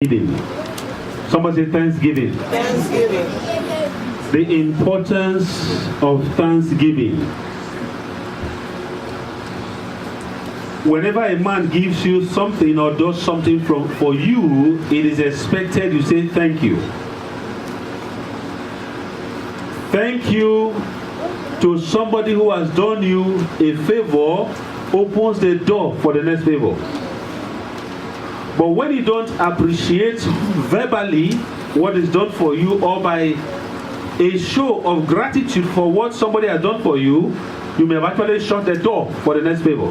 Thanksgiving. Somebody say Thanksgiving. Thanksgiving. The importance of Thanksgiving. Whenever a man gives you something or does something for you, it is expected you say thank you. Thank you to somebody who has done you a favor opens the door for the next favor. But when you don't appreciate verbally what is done for you or by a show of gratitude for what somebody has done for you, you may have actually shut the door for the next favor.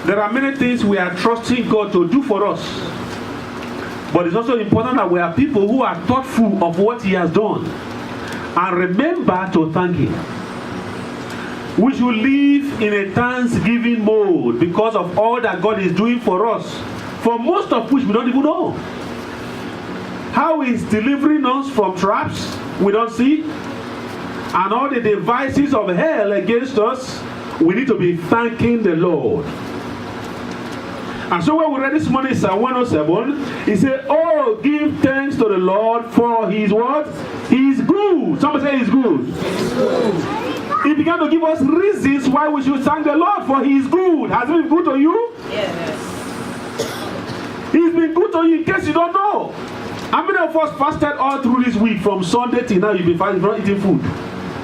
There are many things we are trusting God to do for us. But it's also important that we are people who are thoughtful of what He has done and remember to thank Him. We should live in a thanksgiving mode because of all that God is doing for us, for most of which we don't even know. How He's delivering us from traps we don't see, and all the devices of hell against us, we need to be thanking the Lord. And so when we read this morning Psalm 107, he said, "Oh, give thanks to the Lord for His what? He's good." Somebody say He's good. He's good. He began to give us reasons why we should thank the Lord, for He is good. Has He been good to you? Yes. He's been good to you in case you don't know. How many of us fasted all through this week from Sunday till now? You've been fasting, not eating food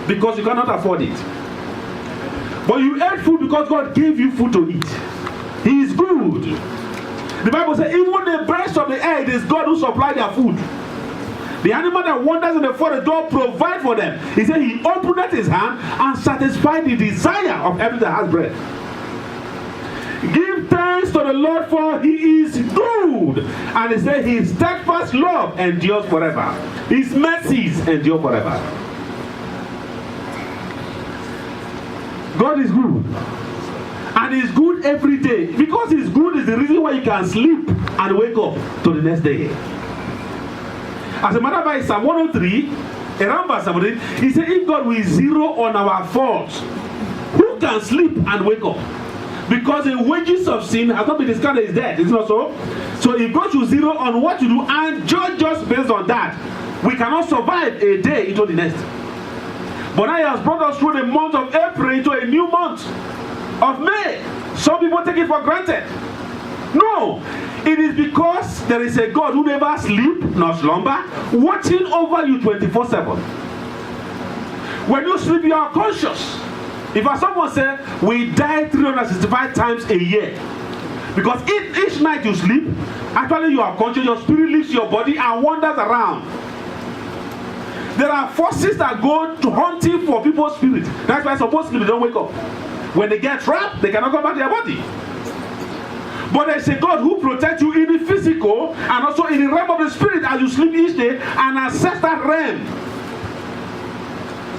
because you cannot afford it. But you ate food because God gave you food to eat. He is good. The Bible says even the birds of the air, it is God who supplies their food. The animal that wanders in the forest don't provide for them. He said He opened His hand and satisfied the desire of everything that has breath. Give thanks to the Lord, for He is good. And He said His steadfast love endures forever. His mercies endure forever. God is good. And He's good every day. Because He's good is the reason why you can sleep and wake up to the next day. As a matter of fact, Psalm 103, around verse 17, he said, if God will zero on our faults, who can sleep and wake up? Because the wages of sin has not been discounted, is death. Is not so? So if God should zero on what to do and judge us based on that, we cannot survive a day into the next. But now He has brought us through the month of April into a new month of May. Some people take it for granted. No, it is because there is a God who never sleeps nor slumber, watching over you 24/7. When you sleep, you are conscious. If someone said we die 365 times a year, because each night you sleep, actually you are conscious. Your spirit leaves your body and wanders around. There are forces that go to hunting for people's spirit. That's why supposedly they don't wake up. When they get trapped, they cannot come back to their body. But there is a God who protects you in the physical and also in the realm of the spirit as you sleep each day and access that realm.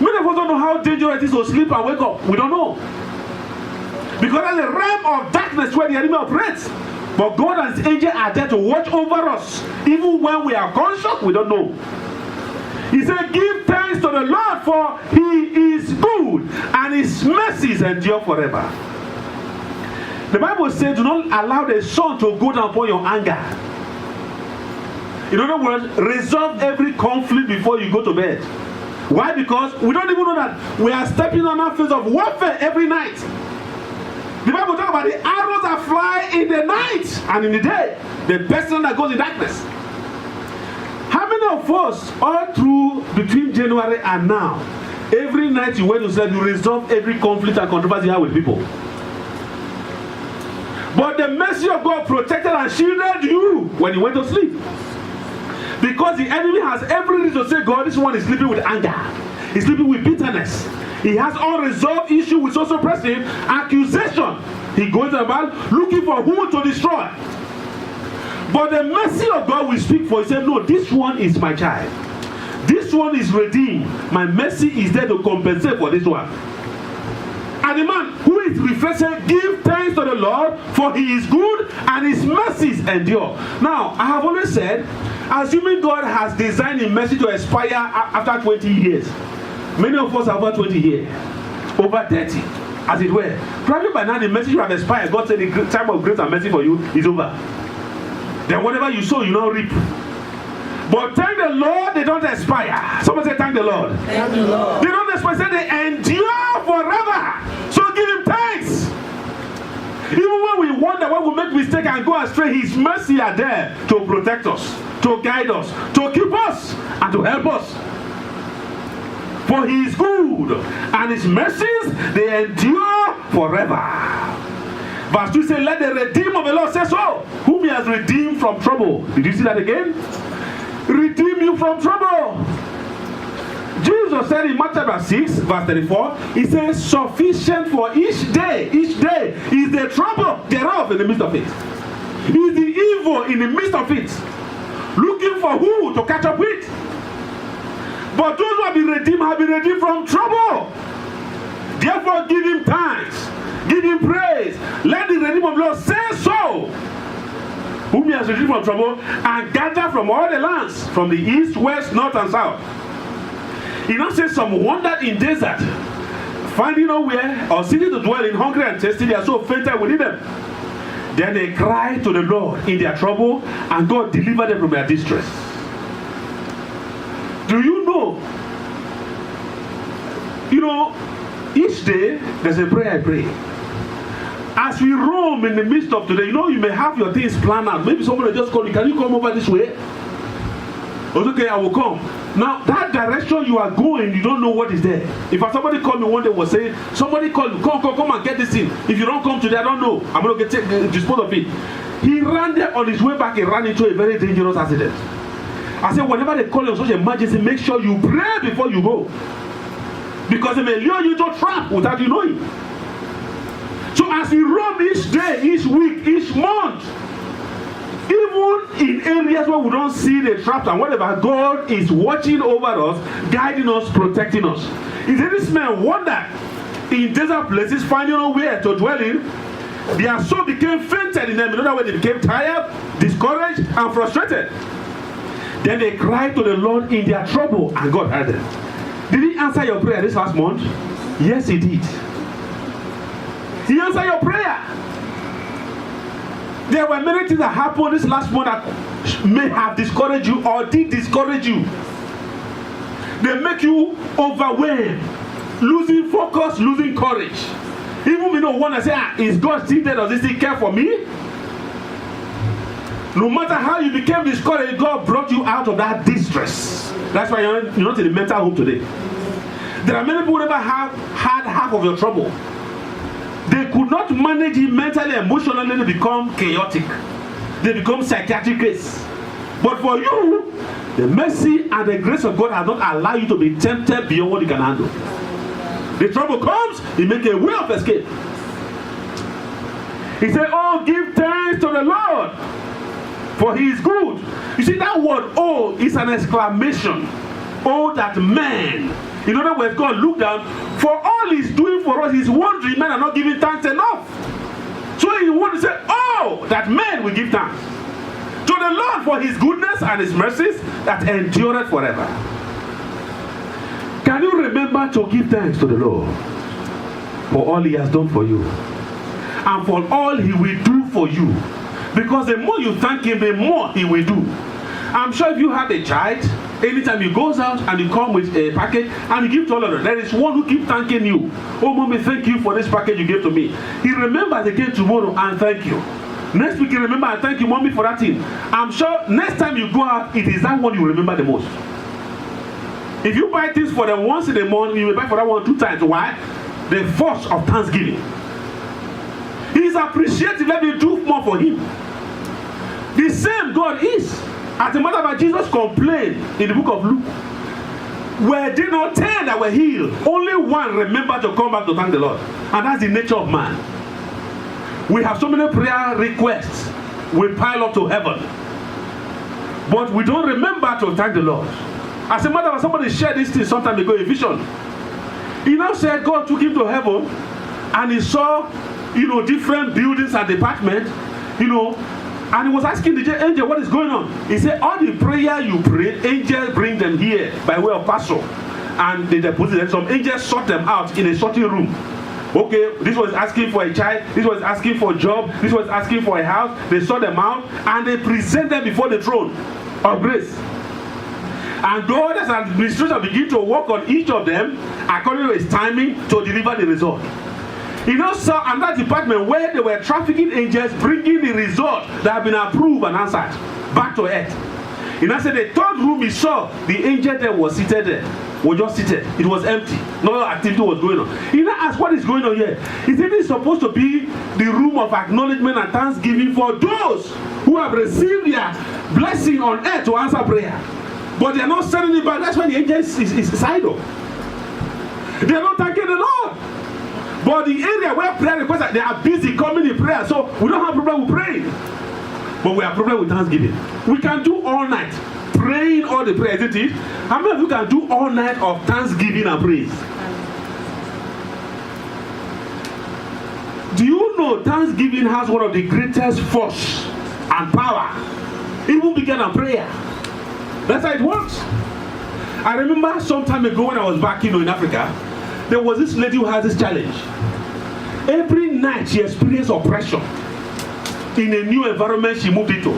Many of us don't know how dangerous it is to sleep and wake up. We don't know. Because there's a realm of darkness where the enemy operates. But God and His angels are there to watch over us. Even when we are conscious, we don't know. He said, give thanks to the Lord, for He is good and His mercies endure forever. The Bible says, do not allow the sun to go down upon your anger. In other words, resolve every conflict before you go to bed. Why? Because we don't even know that we are stepping on our face of warfare every night. The Bible talks about the arrows that fly in the night and in the day. The person that goes in darkness. How many of us, all through between January and now, every night you went to sleep, you resolve every conflict and controversy you have with people? But the mercy of God protected and shielded you when you went to sleep. Because the enemy has every reason to say, God, this one is sleeping with anger. He's sleeping with bitterness. He has unresolved issue with social pressing accusation. He goes about looking for who to destroy. But the mercy of God will speak for. He said, no, this one is my child. This one is redeemed. My mercy is there to compensate for this one. And the man who is refreshing, give thanks to the Lord, for He is good and His mercies endure. Now, I have always said, assuming God has designed His mercy to expire after 20 years, many of us are over 20 years, over 30, as it were. Probably by now the mercy should have expired. God said the time of grace and mercy for you is over. Then whatever you sow, you now reap. But thank the Lord, they don't expire. Someone say, thank the Lord. Thank the Lord. They don't expire, say they endure forever. So give him thanks. Even when we wonder, when we make mistake and go astray, his mercy are there to protect us, to guide us, to keep us, and to help us. For he is good, and his mercies, they endure forever. Verse 2 says, let the redeemed of the Lord say so, whom he has redeemed from trouble. Did you see that again? Redeem you from trouble. Jesus said in Matthew chapter 6, verse 34, he says, sufficient for each day is the trouble thereof in the midst of it. Is the evil in the midst of it. Looking for who to catch up with. But those who have been redeemed from trouble. Therefore give him thanks. Give him praise. Let the redeemed of the Lord say so. Whom he has redeemed from trouble, and gather from all the lands, from the east, west, north, and south. He now says, some wandered in desert, finding nowhere or city to dwell in, hungry and thirsty. They are so fainted within them. Then they cried to the Lord in their trouble, and God delivered them from their distress. Do you know? Each day there's a prayer I pray. As we roam in the midst of today, you may have your things planned out. Maybe somebody just call you, can you come over this way? Okay, I will come. Now, that direction you are going, you don't know what is there. If somebody called me one day, was saying, somebody called me, come and get this thing. If you don't come today, I don't know. I'm going to dispose of it. He ran there on his way back, he ran into a very dangerous accident. I said, whenever they call you such an emergency, make sure you pray before you go. Because they may lure you to a trap without you knowing. So as we roam each day, each week, each month, even in areas where we don't see the traps and whatever, God is watching over us, guiding us, protecting us. If this man wandered in desert places, finding nowhere to dwell in, their soul became fainted in them. In other words, they became tired, discouraged, and frustrated. Then they cried to the Lord in their trouble, and God heard them. Did he answer your prayer this last month? Yes, he did. He answered your prayer. There were many things that happened this last month that may have discouraged you or did discourage you. They make you overwhelmed, losing focus, losing courage. Even you don't want to say, is God still there? Does he still care for me? No matter how you became discouraged, God brought you out of that distress. That's why you're not in the mental home today. There are many people who never have had half of your trouble. They could not manage it mentally, emotionally. They become chaotic. They become psychiatric case. But for you, the mercy and the grace of God has not allowed you to be tempted beyond what you can handle. The trouble comes, He makes a way of escape. He said, oh, give thanks to the Lord, for He is good. You see, that word, oh, is an exclamation. Oh, that man. In other words, God looked down. For all He's doing for us, He's wondering men are not giving thanks enough. So He wants to say, oh, that men will give thanks to the Lord for His goodness and His mercies that endureth forever. Can you remember to give thanks to the Lord for all He has done for you and for all He will do for you? Because the more you thank Him, the more He will do. I'm sure if you have a child, anytime he goes out and you come with a package and you give to all of them, there is one who keeps thanking you. Oh, mommy, thank you for this package you gave to me. He remembers again tomorrow and thank you. Next week he remember and thank you, mommy, for that thing. I'm sure next time you go out, it is that one you remember the most. If you buy things for them once in a month, you will buy for that one 2 times. Why? The force of thanksgiving. He is appreciative. Let me do more for him. The same God is. As a matter of fact, Jesus complained in the book of Luke. Were there not 10 that were healed? Only one remembered to come back to thank the Lord. And that's the nature of man. We have so many prayer requests. We pile up to heaven. But we don't remember to thank the Lord. As a matter of fact, somebody shared this thing some time ago, a vision. He now said God took him to heaven and he saw, different buildings and departments, and he was asking the angel, what is going on? He said, all the prayer you prayed, angels bring them here by way of parcel. And they deposited. Some angels sort them out in a sorting room. Okay, this was asking for a child, this was asking for a job, this was asking for a house. They sort them out and they present them before the throne of grace. And God as administration begin to work on each of them according to his timing to deliver the result. He now saw another department where they were trafficking angels bringing the result that have been approved and answered back to earth. He now said the third room he saw, the angel that was seated there, was just seated. It was empty. No activity was going on. He now asked, what is going on here? He said it's supposed to be the room of acknowledgement and thanksgiving for those who have received their blessing on earth to answer prayer. But they are not sending it back. That's why the angel is idle. They are not thanking the Lord. But the area where prayer requests, they are busy coming in prayer. So we don't have a problem with praying. But we have a problem with thanksgiving. We can do all night praying all the prayer, isn't it? How many of you can do all night of thanksgiving and praise? Do you know thanksgiving has one of the greatest force and power, even bigger than prayer? That's how it works. I remember some time ago when I was back in Africa, there was this lady who has this challenge. Every night she experienced oppression in a new environment she moved into.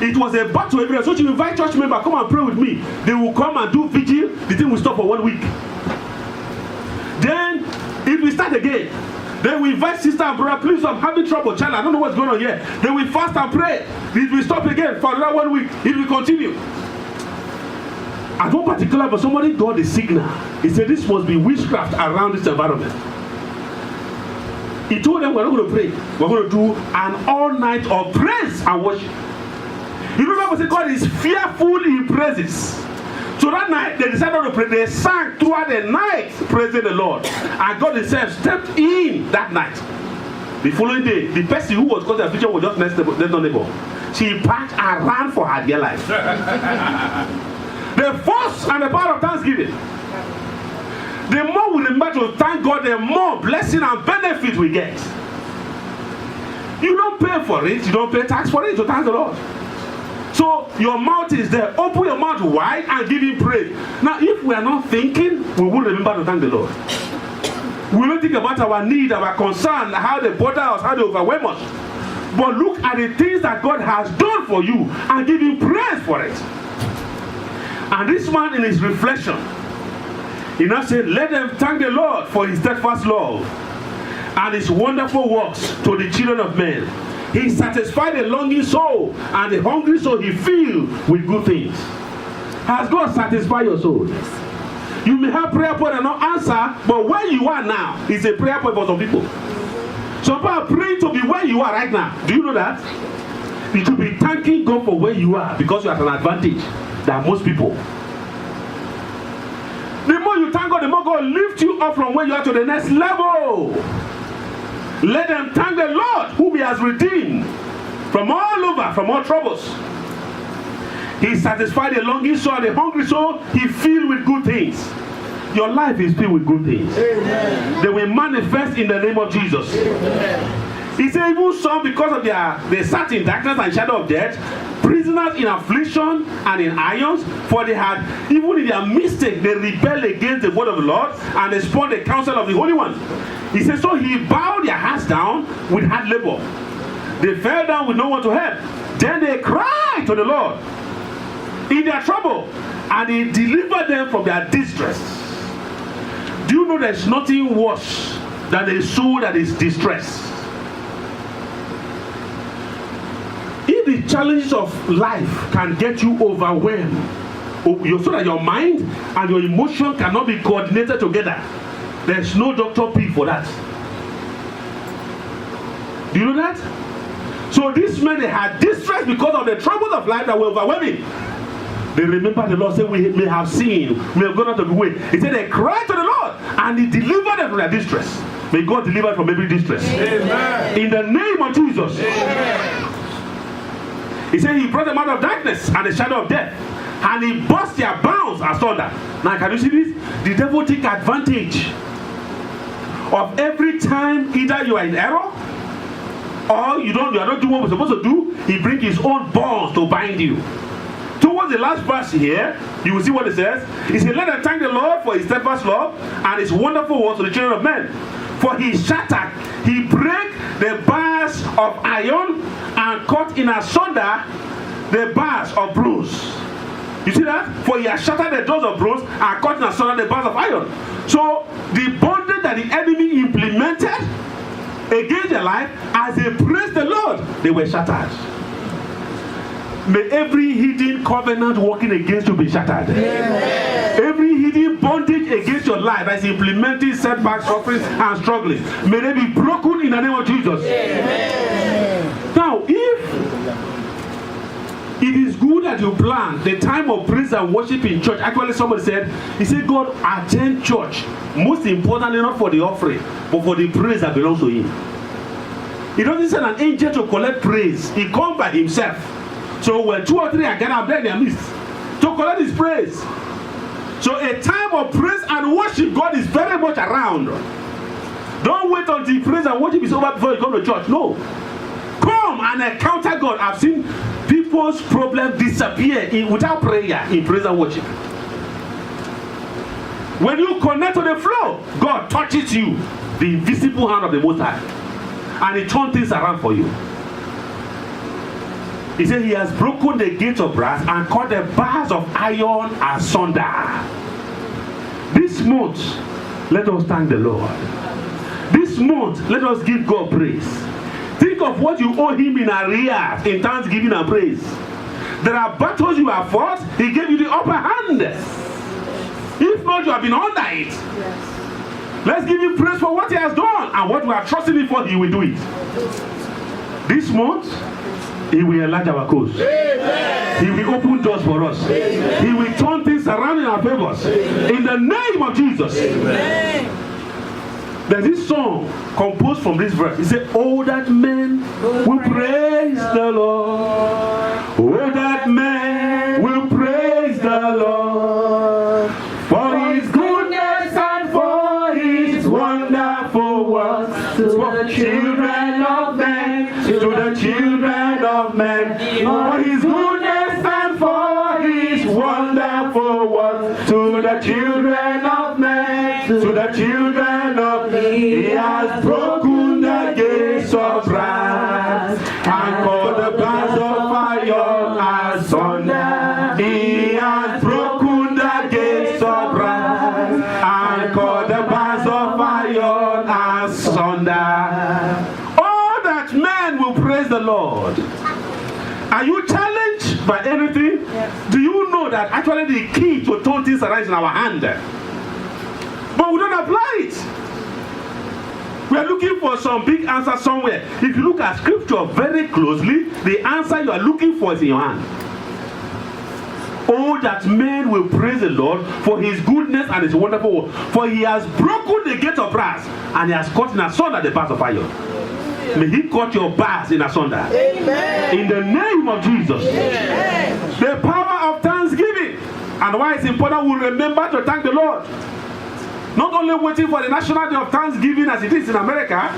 It was a battle every day. So she invite church members, come and pray with me. They will come and do vigil. The thing will stop for 1 week. Then it will start again. Then we invite sister and brother, please, I'm having trouble, child, I don't know what's going on here. Then we fast and pray. It will stop again for another 1 week. It will continue. At one particular, but somebody got a signal. He said this must be witchcraft around this environment. He told them we're not going to pray. We're going to do an all night of praise and worship. You know what I said? God is fearful in praises. So that night they decided to pray. They sang throughout the night praising the Lord. And God himself stepped in that night. The following day, the person who was causing the future was just next door neighbor. She packed and ran for her dear life. The force and the power of thanksgiving. The more we remember to thank God, the more blessing and benefit we get. You don't pay for it, you don't pay tax for it to thank the Lord. So your mouth is there. Open your mouth wide and give him praise. Now, if we are not thinking, we won't remember to thank the Lord. We don't think about our need, our concern, how they bother us, how they overwhelm us. But look at the things that God has done for you and give him praise for it. And this man in his reflection, he now said, let them thank the Lord for his steadfast love and his wonderful works to the children of men. He satisfied the longing soul, and the hungry soul he filled with good things. Has God satisfied your soul? You may have prayer point and not answer, but where you are now is a prayer point for some people. Some people are praying to be where you are right now. Do you know that? You should be thanking God for where you are because you are at an advantage than most people. The more you thank God, the more God lifts you up from where you are to the next level. Let them thank the Lord whom he has redeemed from all over, from all troubles. He satisfied the longing soul and the hungry soul he filled with good things. Your life is filled with good things. Amen. They will manifest in the name of Jesus. Amen. He said even some, because of they sat in darkness and shadow of death, prisoners in affliction and in irons, for they had, even in their mistake, they rebelled against the word of the Lord, and they spurned the counsel of the Holy One. He said, so he bowed their hearts down with hard labor. They fell down with no one to help. Then they cried to the Lord in their trouble, and he delivered them from their distress. Do you know there's nothing worse than a soul that is distressed? If the challenges of life can get you overwhelmed, so that your mind and your emotion cannot be coordinated together, there's no Dr. P for that. Do you know that? So these men, they had distress because of the troubles of life that were overwhelming. They remember the Lord said, we may have sinned, we have gone out of the way. He said they cried to the Lord and he delivered them from their distress. May God deliver them from every distress. Amen. In the name of Jesus. Amen. He said he brought them out of darkness and the shadow of death, and he burst their bounds asunder. Now can you see this? The devil take advantage of every time either you are in error or you are not doing what we're supposed to do. He brings his own bonds to bind you. Towards the last verse here, you will see what it says. He said, let them thank the Lord for his steadfast love and his wonderful works to the children of men. For he shattered, he break the bars of iron and cut in asunder the bars of bronze. You see that? For he has shattered the doors of bronze and cut in asunder the bars of iron. So the bondage that the enemy implemented against their life, as they praised the Lord, they were shattered. May every hidden covenant working against you be shattered. Amen. Every hidden bondage against your life that is implementing setbacks, suffering, and struggling, may they be broken in the name of Jesus. Amen. Now, if it is good that you plan the time of praise and worship in church, actually somebody said, he said, God attend church, most importantly not for the offering, but for the praise that belongs to him. He doesn't send an angel to collect praise. He comes by himself. So when 2 or 3 are gathered there in their midst to collect his praise. So a time of praise and worship, God is very much around. Don't wait until praise and worship is over before you come to church. No. Come and encounter God. I've seen people's problems disappear without prayer in praise and worship. When you connect to the flow, God touches you, the invisible hand of the Most High, and he turns things around for you. He said he has broken the gates of brass and cut the bars of iron asunder. This month, let us thank the Lord. This month, let us give God praise. Think of what you owe him in arrears, in thanksgiving and praise. There are battles you have fought, he gave you the upper hand. If not, you have been under it. Yes. Let's give him praise for what he has done, and what we are trusting him for, he will do it. This month, he will enlarge our cause. Amen. He will open doors for us. Amen. He will turn things around in our favors. Amen. In the name of Jesus. Amen. There's this song composed from this verse. It said, oh, that men will praise the Lord. Oh, that men will praise the Lord. For his goodness and for his wonderful works to the children of men. To the children of men. For his goodness and for his wonderful works to the children of men. To the children of men. He has broken the gates of brass and cut the bars of iron asunder. He has broken the gates of brass and cut the bars of iron asunder. Men will praise the Lord. Are you challenged by anything? Yes. Do you know that actually the key to turn things around is in our hand? But we don't apply it. We are looking for some big answer somewhere. If you look at scripture very closely, the answer you are looking for is in your hand. Oh, that men will praise the Lord for his goodness and his wonderful work. For he has broken the gate of brass and he has cut in asunder the bars of iron. May he cut your bars in asunder. Amen. In the name of Jesus. Amen. The power of thanksgiving. And why it's important, we remember to thank the Lord. Not only waiting for the National Day of Thanksgiving as it is in America,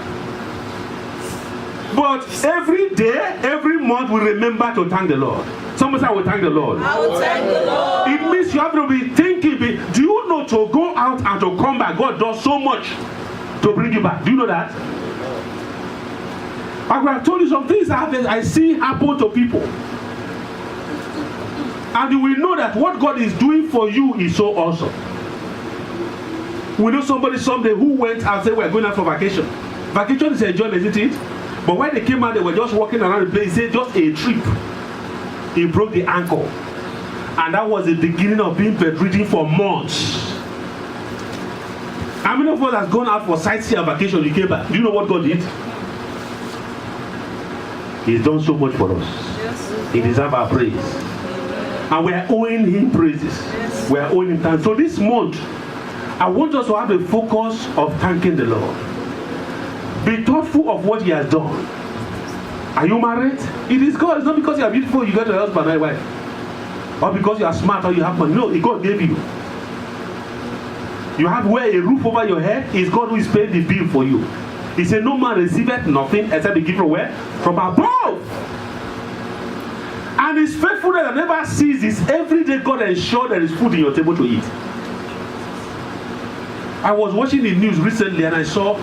but every day, every month, we remember to thank the Lord. Someone say, I will thank the Lord. I will thank the Lord. It means you have to be thinking. Do you know to go out and to come back, God does so much to bring you back? Do you know that? I could have told you some things I see happen to people. And you will know that what God is doing for you is so awesome. We know somebody someday who went and said, we're going out for vacation. Vacation is enjoyment, isn't it? But when they came out, they were just walking around the place. He said, just a trip. He broke the ankle. And that was the beginning of being bedridden for months. How many of us has gone out for sightseeing and vacation? You came back. Do you know what God did? He's done so much for us. Yes. He deserves our praise. And we are owing him praises. Yes. We are owing him thanks. So this month, I want us to have a focus of thanking the Lord. Be thoughtful of what he has done. Are you married? It is God. It's not because you are beautiful, you get a husband or a wife. Or because you are smart or you have money. No, God gave you. You have a roof over your head. It's God who is paying the bill for you. He said, no man receiveth nothing except the gift from where? From above. And his faithfulness that never ceases. Every day God ensures there is food in your table to eat. I was watching the news recently and I saw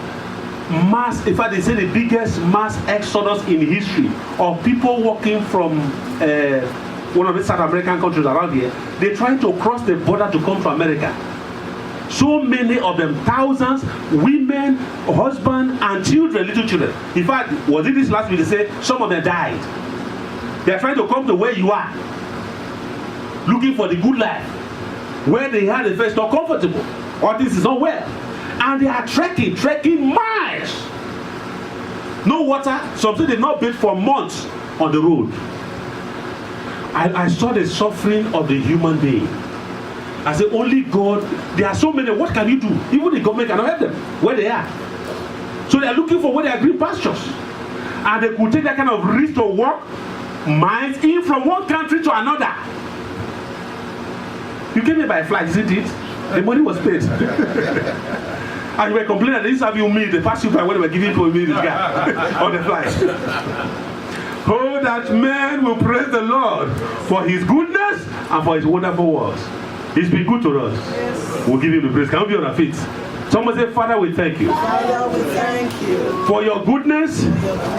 mass, in fact, they say the biggest mass exodus in history of people walking from one of the South American countries around here. They trying to cross the border to come to America. So many of them, thousands, women, husband, and children, little children. In fact, was it this last week they say some of them died? They are trying to come to where you are, looking for the good life, where they had the first not comfortable, or this is not well. And they are trekking miles. No water, something they've not built for months on the road. I saw the suffering of the human being. I said, only God, there are so many, what can you do? Even the government cannot help them where they are. So they are looking for where they are green pastures. And they could take that kind of risk to walk miles in from one country to another. You came here by flight, isn't it? The money was paid. And you were complaining that they didn't have you meet, they passed you by when they were giving to me this guy on the flight. Oh, that man will praise the Lord for his goodness and for his wonderful works. He's been good to us. Yes. We'll give him the praise. Can we be on our feet? Someone say, Father, we thank you. Father, we thank you for your goodness,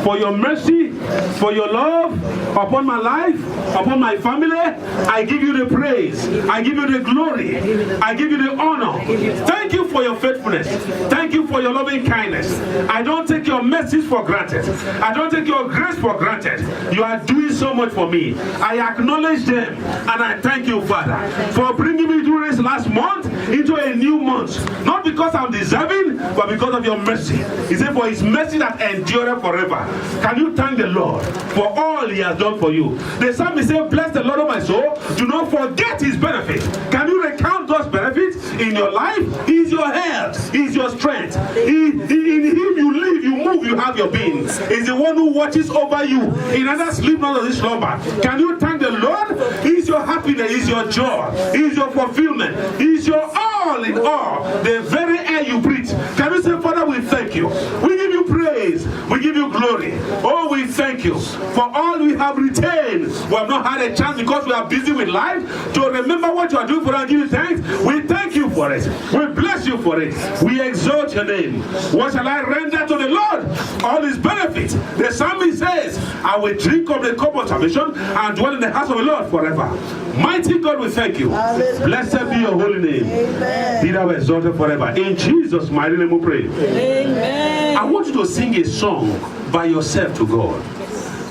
for your mercy, for your love upon my life, upon my family. I give you the praise. I give you the glory. I give you the honor. Thank you for your faithfulness. Thank you for your loving kindness. I don't take your mercies for granted. I don't take your grace for granted. You are doing so much for me. I acknowledge them and I thank you, Father, for bringing me through this last month into a new month. Not because I'm deserving, but because of your mercy. He said, for his mercy that endureth forever. Can you thank the Lord for all he has done for you? The psalmist said, bless the Lord, O my soul. Do not forget his benefits. Can you recount those benefits in your life? He is your health. He is your strength. In him you live, you move, you have your being. He is the one who watches over you. He neither sleep nor does he slumber. Can you thank the Lord? He is your happiness. He is your joy. He is your fulfillment. He is your all in all. The very air you breathe. Can you say, Father, we thank you. We give you praise. We give you glory. Oh, we thank you for all we have retained. We have not had a chance because we are busy with life to remember what you are doing for us and give you thanks. We thank you for it. We bless you for it. We exalt your name. What shall I render to the Lord? All his benefits. The psalmist says, I will drink of the cup of salvation and dwell in the house of the Lord forever. Mighty God, we thank you. Hallelujah. Blessed be your holy name. Amen. Be thou exalted forever. In Jesus' mighty name we pray. Amen. I want you to sing a song by yourself to God.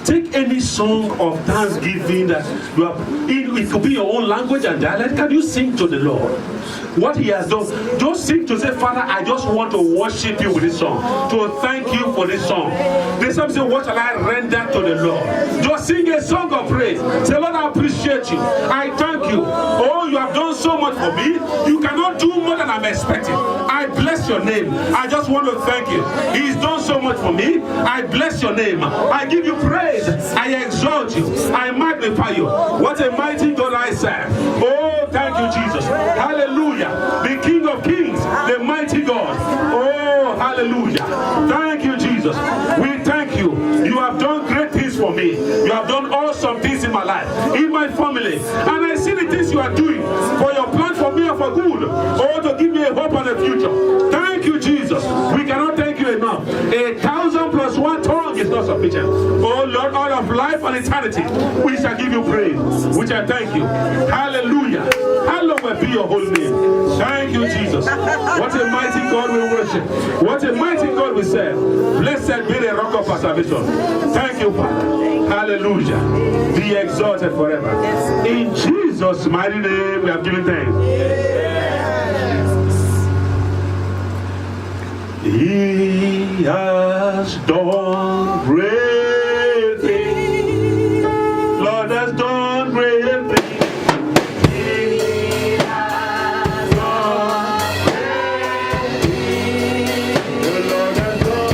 Take any song of thanksgiving that you have. It could be your own language and dialect. Can you sing to the Lord what he has done? Just sing to say, Father, I just want to worship you with this song, to thank you for this song. The psalm says, what shall I render to the Lord? Just sing a song of praise. Say, Lord, I appreciate you. I thank you. Oh, you have done so much for me. You cannot do more than I'm expecting. I bless your name. I just want to thank you. He's done so much for me. I bless your name. I give you praise. I exalt you. I magnify you. What a mighty God I serve. Oh, thank you, Jesus. Hallelujah. The King of Kings, the mighty God. Oh, hallelujah. Thank you, Jesus. We thank you. You have done great things for me. You have done awesome things in my life, in my family. And I see the things you are doing for your plan for me and for good. Oh, to give me a hope and a future. Thank you, Jesus. We cannot thank you enough. 1,000 plus 1 tongue is not sufficient. Oh, Lord, all of life and eternity, we shall give you praise. We shall thank you. Hallelujah. Hallowed be your holy name. Thank you, Jesus. What a mighty God we worship. What a mighty God we serve. Blessed be the rock of our salvation. Thank you, Father. Hallelujah. Be exalted forever. In Jesus' mighty name we have given thanks. He has done great things. Lord has done great things. The Lord has done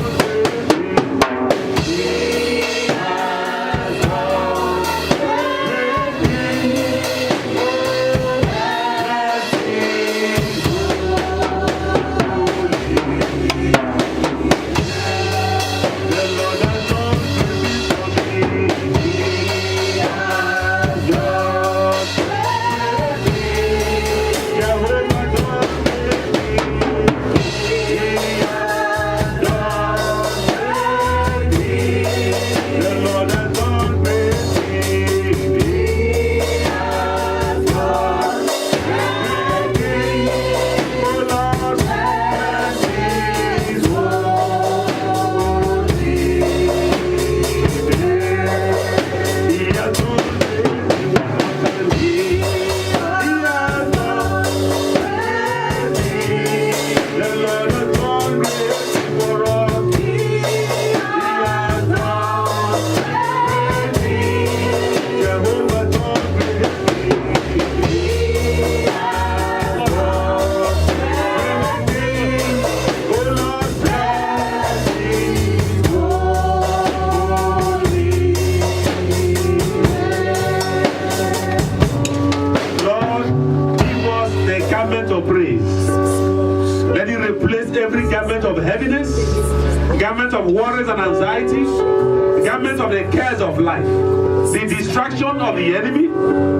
of heaviness, garment of worries and anxieties, garment of the cares of life, the distraction of the enemy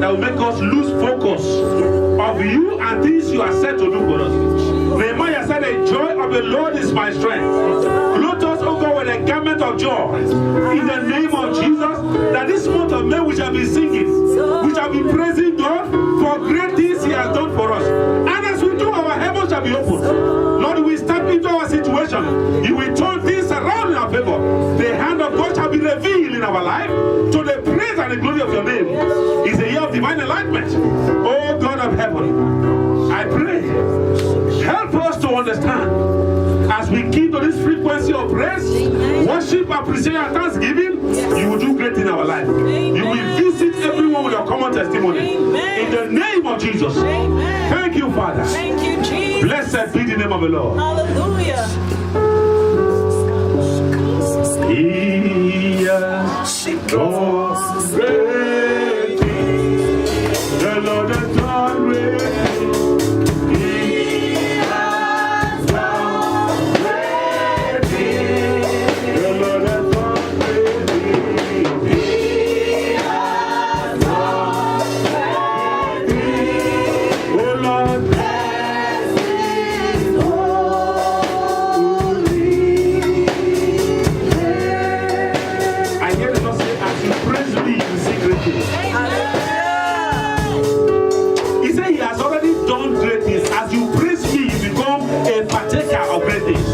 that will make us lose focus of you and things you are set to do for us. Nehemiah said, the joy of the Lord is my strength. Clothe us, O God, with a garment of joy. In the name of Jesus, that this month of May we shall be singing, we shall be praising God for great things He has done for us. And as we do, our heavens shall be open. Lord, we step into our situation. You will turn things around in our favor. The hand of God shall be revealed in our life to the praise and the glory of your name. It's a year of divine enlightenment. Oh God of heaven, I pray, help us to understand as we keep to this frequency of praise, worship, appreciation, and thanksgiving. You will do great in our life. You will visit everyone with a common testimony. In the name of Jesus. Thank you, Father. Thank you, Jesus. Blessed be the name of the Lord. Hallelujah. He has done great things. The Lord has done great things. He has done great things. The Lord has done great things. He has done great things. Oh Lord, bless His holy name. I hear the Lord say, as you praise me, you see great things. He said He has already done great things. As you praise me, you become a partaker of great things.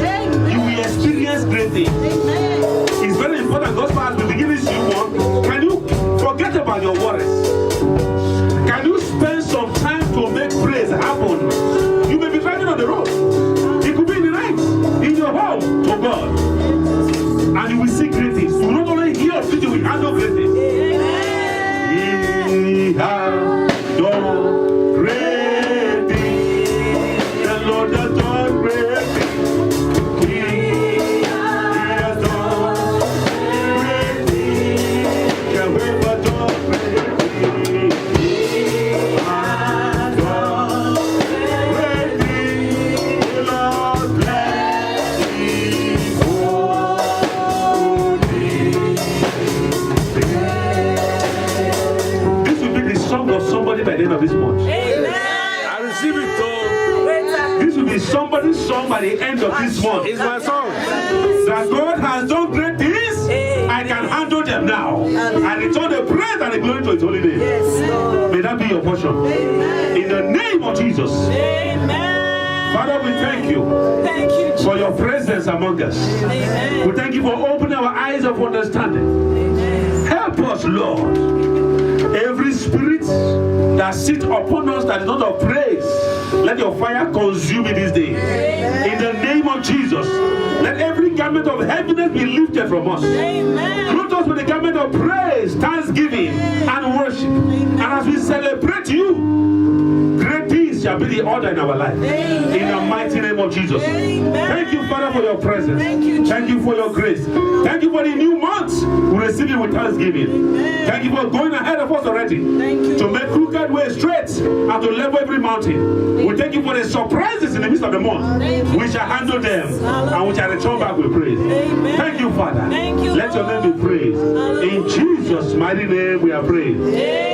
You will experience great things. It's very important. Gospel, as we begin this new one, can you forget about your worries? Can you spend some time to make praise happen? You may be driving on the road. It could be in the night, in your home, to God. And you will see great things. You will not only hear of it, you will handle great things. He has done great things. The Lord has done great things. He has done great things. Jehovah done great things. He has done great things. The Lord bless His holy name. This will be the song of somebody by the end of this month. I receive it, Tom. This will be somebody's song by the end of this month. It's my song. That God has done great things, I can handle them now. I return the praise and the glory to His holy name. May that be your portion. In the name of Jesus. Amen. Father, we thank you Thank you, Jesus. for your presence among us. Amen. We thank you for opening our eyes of understanding. Help us, Lord. Every spirit that sits upon us that is not of praise, let your fire consume it this day. In the name of Jesus, let every garment of heaviness be lifted from us. Amen. Clothe us with the garment of praise, thanksgiving, and worship. And as we celebrate you, great things shall be the order in our life. Amen. In the mighty name of Jesus. Amen. Thank you, Father, for your presence. Thank you, Thank you for your grace. Thank you for the new months. We receive it with thanksgiving. Amen. Thank you for going ahead of us already. Thank you. To make crooked way straight and to level every mountain. We thank you for the surprises in the midst of the month. We shall handle them and we shall return back with praise. Amen. Thank you, Father. Thank you, Let your name be praised. In Jesus' mighty name we are praying. Amen.